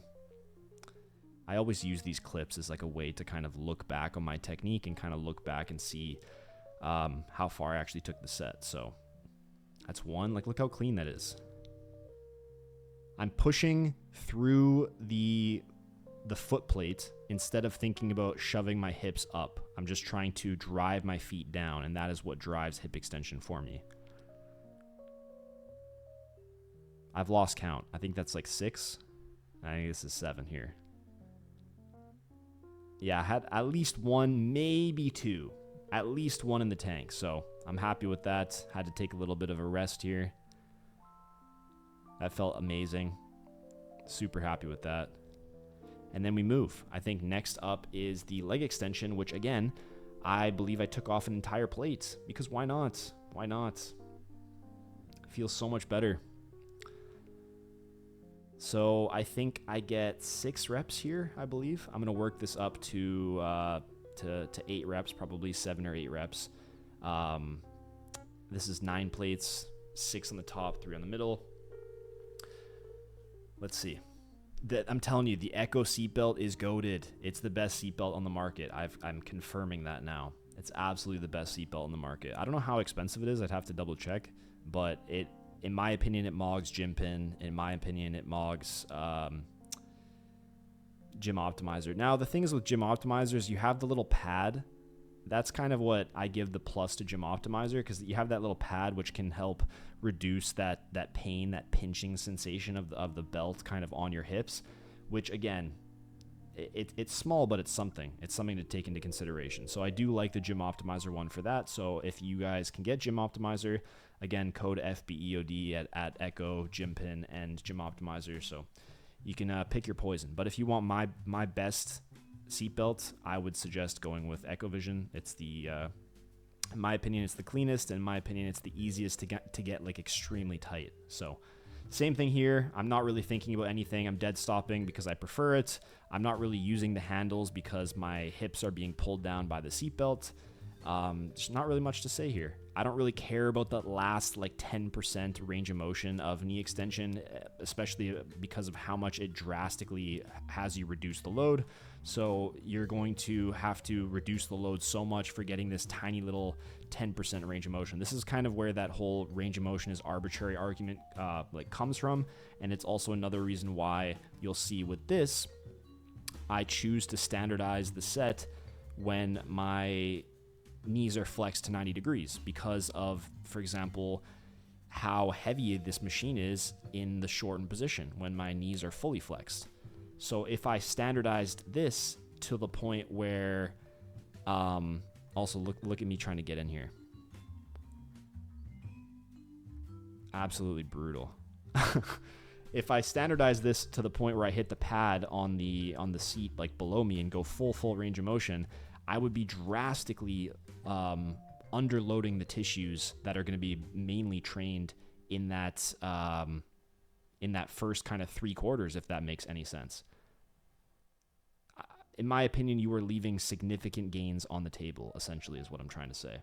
I always use these clips as like a way to kind of look back on my technique and kind of look back and see how far I actually took the set. So that's 1. Like, look how clean that is. I'm pushing through the foot plate instead of thinking about shoving my hips up. I'm just trying to drive my feet down, and that is what drives hip extension for me. I've lost count. I think that's like 6. I think this is 7 here. Yeah, I had at least 1, maybe 2. At least 1 in the tank, so I'm happy with that. Had to take a little bit of a rest here. That felt amazing. Super happy with that. And then we move. I think next up is the leg extension, which again, I believe I took off an entire plate, because why not? Why not? Feels so much better. So I think I get 6 reps here, I believe. I'm going to work this up to 8 reps, probably 7 or 8 reps. This is 9 plates, 6 on the top, 3 on the middle. Let's see. I'm telling you, the Echo seatbelt is goated. It's the best seatbelt on the market. I'm confirming that now. It's absolutely the best seatbelt on the market. I don't know how expensive it is. I'd have to double check, but in my opinion, it mogs Gym Pin. In my opinion, it mogs Gym Optimizer. Now, the thing is with Gym Optimizers, you have the little pad. That's kind of what I give the plus to Gym Optimizer, because you have that little pad which can help reduce that pain, that pinching sensation of the belt kind of on your hips, which again, it's small, but it's something. It's something to take into consideration. So I do like the Gym Optimizer one for that. So if you guys can get Gym Optimizer, again, code FBEOD at Echo, Gym Pin, and Gym Optimizer. So you can pick your poison. But if you want my best seatbelt, I would suggest going with Echo Vision. It's in my opinion, it's the cleanest. In my opinion, it's the easiest to get like extremely tight. So Same thing here. I'm not really thinking about anything. I'm dead stopping because I prefer it. I'm not really using the handles because my hips are being pulled down by the seatbelt. There's not really much to say here. I don't really care about that last like 10% range of motion of knee extension, especially because of how much it drastically has you reduce the load. So you're going to have to reduce the load so much for getting this tiny little 10% range of motion. This is kind of where that whole range of motion is arbitrary argument like comes from. And it's also another reason why you'll see with this, I choose to standardize the set when my knees are flexed to 90 degrees because of, for example, how heavy this machine is in the shortened position when my knees are fully flexed. So if I standardized this to the point where, also look at me trying to get in here. Absolutely brutal. If I standardize this to the point where I hit the pad on the seat like below me and go full range of motion, I would be drastically underloading the tissues that are going to be mainly trained in that first kind of 3/4, if that makes any sense. In my opinion, you are leaving significant gains on the table, essentially, is what I'm trying to say.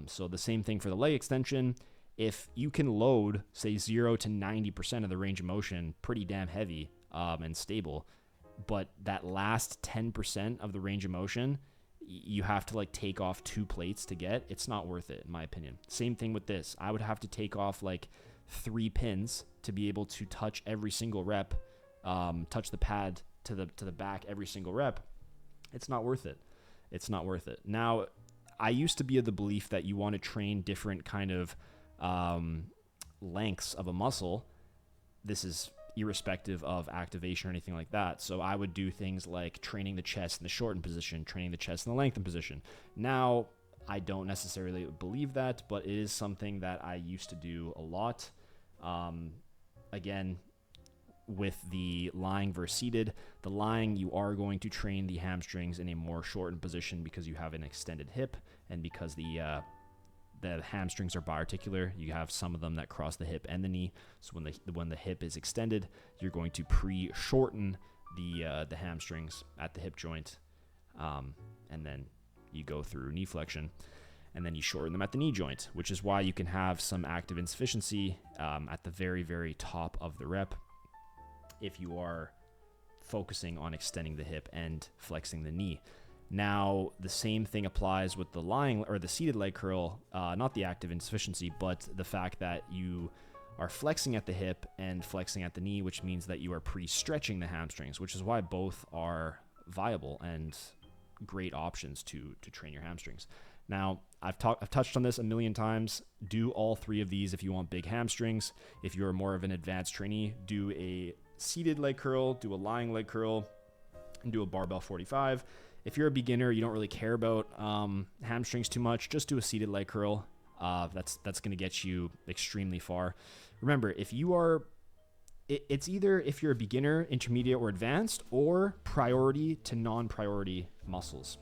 So the same thing for the leg extension. If you can load, say, 0 to 90% of the range of motion pretty damn heavy and stable, but that last 10% of the range of motion, you have to like take off 2 plates to get, it's not worth it, in my opinion. Same thing with this. I would have to take off like 3 pins to be able to touch every single rep, touch the pad to the back every single rep. It's not worth it. It's not worth it. Now, I used to be of the belief that you want to train different kind of lengths of a muscle. This is irrespective of activation or anything like that. So I would do things like training the chest in the shortened position, training the chest in the lengthened position. Now, I don't necessarily believe that, but it is something that I used to do a lot. Again, with the lying versus seated, the lying, you are going to train the hamstrings in a more shortened position because you have an extended hip, and because the hamstrings are biarticular. You have some of them that cross the hip and the knee. So when the hip is extended, you're going to pre-shorten the hamstrings at the hip joint, and then you go through knee flexion, and then you shorten them at the knee joint, which is why you can have some active insufficiency at the very, very top of the rep if you are focusing on extending the hip and flexing the knee. Now, the same thing applies with the lying or the seated leg curl, not the active insufficiency, but the fact that you are flexing at the hip and flexing at the knee, which means that you are pre-stretching the hamstrings, which is why both are viable and great options to train your hamstrings. Now, I've touched on this a million times. Do all 3 of these if you want big hamstrings. If you're more of an advanced trainee, do a seated leg curl, do a lying leg curl, and do a barbell 45. If you're a beginner, you don't really care about hamstrings too much, just do a seated leg curl. That's going to get you extremely far. Remember, if you are, it's either if you're a beginner, intermediate, or advanced, or priority to non-priority muscles,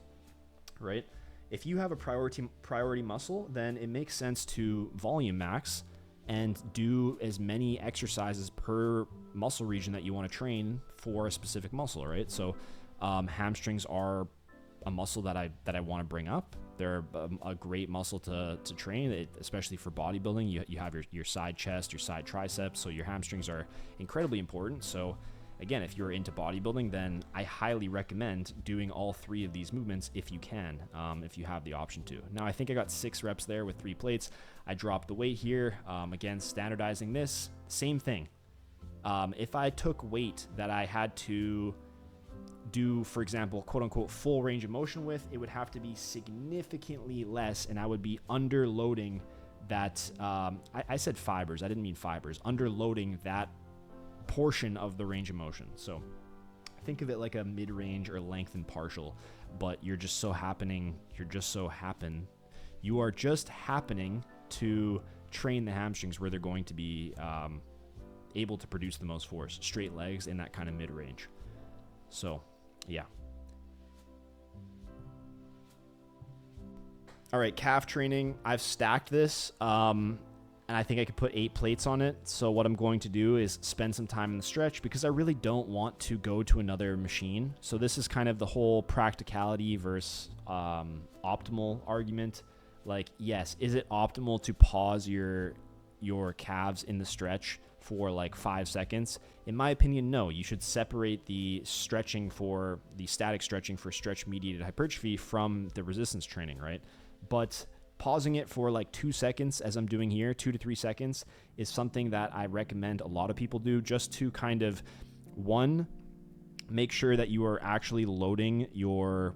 right? If you have a priority muscle, then it makes sense to volume max and do as many exercises per muscle region that you want to train for a specific muscle, right? So hamstrings are a muscle that I want to bring up. They're a great muscle to train, especially for bodybuilding. You have your side chest, your side triceps, so your hamstrings are incredibly important. So again, if you're into bodybuilding, then I highly recommend doing all 3 of these movements if you can, if you have the option to. Now, I think I got 6 reps there with 3 plates. I dropped the weight here. Again, standardizing this, same thing. If I took weight that I had to do, for example, quote unquote, full range of motion with, it would have to be significantly less, and I would be underloading that. I said fibers, I didn't mean fibers, underloading that portion of the range of motion. So think of it like a mid-range or lengthened partial, but you are just happening to train the hamstrings where they're going to be able to produce the most force, straight legs in that kind of mid-range. So yeah. All right, calf training. I've stacked this. And and I think I could put 8 plates on it. So what I'm going to do is spend some time in the stretch because I really don't want to go to another machine. So this is kind of the whole practicality versus optimal argument. Like, yes, is it optimal to pause your calves in the stretch for like 5 seconds? In my opinion, no. You should separate the stretching for the static stretching for stretch mediated hypertrophy from the resistance training, right? But pausing it for like 2 seconds, as I'm doing here, 2 to 3 seconds, is something that I recommend a lot of people do, just to kind of, one, make sure that you are actually loading your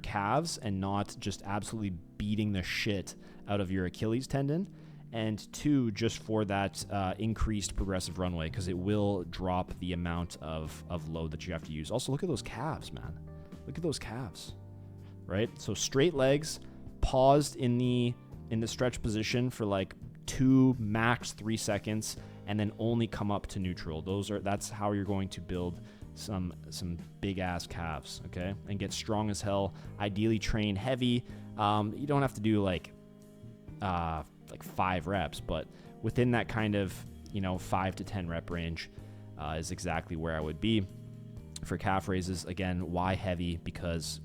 calves and not just absolutely beating the shit out of your Achilles tendon. And 2, just for that increased progressive runway, because it will drop the amount of load that you have to use. Also, look at those calves, man. Look at those calves, right? So straight legs, paused in the stretch position for like 2, max 3 seconds, and then only come up to neutral. That's how you're going to build some big ass calves, okay? And get strong as hell. Ideally train heavy. You don't have to do like 5 reps, but within that kind of 5 to 10 rep range is exactly where I would be for calf raises. Again, why heavy? Because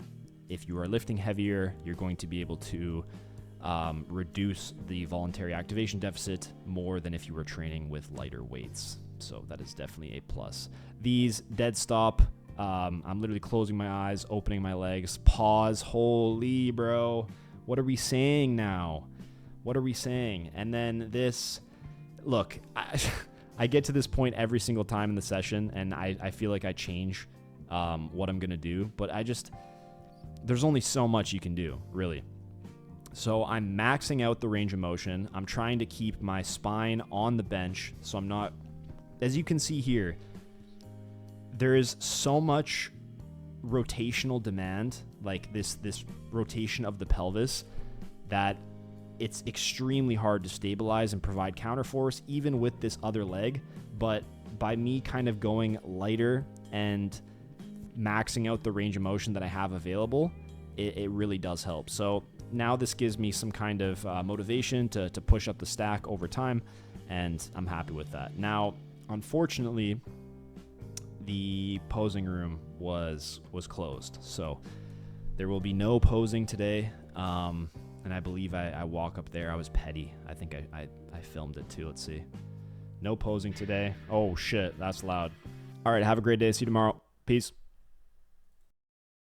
if you are lifting heavier, you're going to be able to reduce the voluntary activation deficit more than if you were training with lighter weights. So that is definitely a plus. These dead stop, I'm literally closing my eyes, opening my legs, pause. Holy bro, what are we saying now? What are we saying? And then this, look, I get to this point every single time in the session, and I feel like I change what I'm going to do, but there's only so much you can do, really. So I'm maxing out the range of motion. I'm trying to keep my spine on the bench, so I'm not, as you can see here, there is so much rotational demand, like this rotation of the pelvis, that it's extremely hard to stabilize and provide counterforce even with this other leg. But by me kind of going lighter and maxing out the range of motion that I have available, it really does help. So now this gives me some kind of motivation to push up the stack over time, and I'm happy with that. Now, unfortunately, the posing room was closed, so there will be no posing today. And I believe I walk up there. I was petty. I think I filmed it too. Let's see. No posing today. Oh shit, that's loud. All right, have a great day. See you tomorrow. Peace.